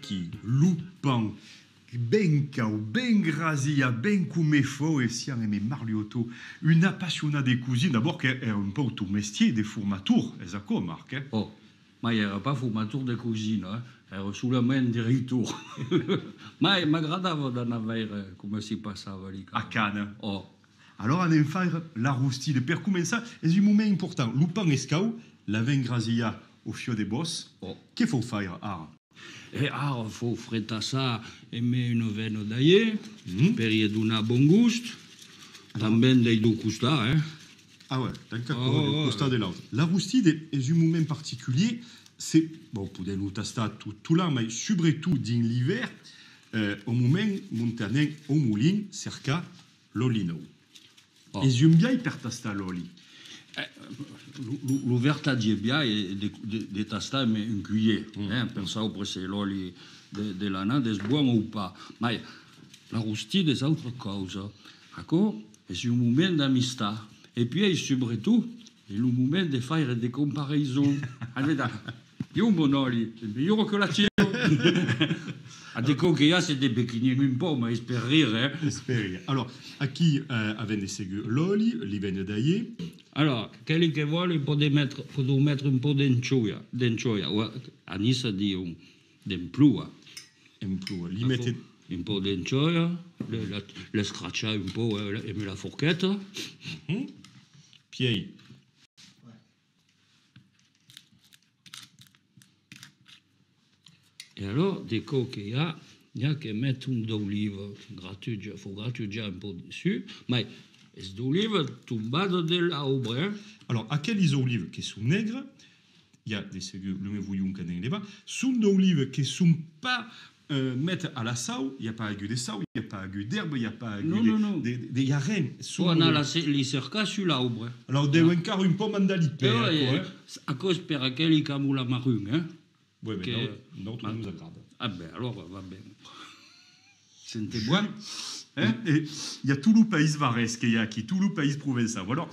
qui lupan, ben cao, ben grazia, ben come fo e sian e me Marliotto, une appassionata de cuisine, d'abord che è un po' tu mestier de fumatur, esatto, Marc, eh? Oh, ma il n'y era pas fumatur de cuisine, era solamente di ritorno. Ma mi agradava di avere come si passava lì. A Cannes. Oh. Alors, on va faire la roustide. Per commencer, c'est un moment important. Lupan escau, la vin grazia au fio de boss. Oh. Che faut faire, Ara? E il faut frittare e mettere une veno d'aglé, per gli donare buon gusto. També dei do costar, Ah ouais, d'accord, le constat de l'autre. La roustide est un moment particulier. C'est, bon, pouvez nous tester tout là, mais surtout dans l'hiver, au moment montanen au moulin, cerca l'olino. Oh. Et j'aime bien per tasta l'oli. L'ouverta di Ebbia è di tastare un cuillère, per sapere se l'olio dell'anà è buono o pas. Ma la roustide è un'altra cosa. Ecco, è un momento d'amistà. E poi, soprattutto, è un momento di fare delle comparaisons. Io un buon olio, è migliore che la tienne. A dico che io siete becchini un po', ma è per rire. Per rire. Alors, a chi avete seguito l'oli, li viene d'aglé? Allora, quelli che vuole può mettere un po' d'encioia. A Nissa di un plua. Un plua. Li mette... Un po' d'encioia, le scratchare un po' e me la forchetta. Puis, e allora dico che il y a che mettere un d'oliva, il faut grattugiare un po' dessus, ma è d'oliva tombato dell'aubre. Alors, à quelles olives qui sont nègres, il y a des le mévouillon qui est là-bas, sont d'olives qui ne sont pas mettre à la sau, il n'y a pas de sau, il n'y a pas d'herbe, il n'y a pas de y a rien. On a les cercas sur l'arbre. Alors, devo encara un po' mandalipe. À cause per aquelli che hanno la marune, Oui, mais notre nous agrade. Ah ben, alors, va bien. C'était bon. Et il y a tout le pays varesque, il y a qui, tout le pays provençal. Voilà.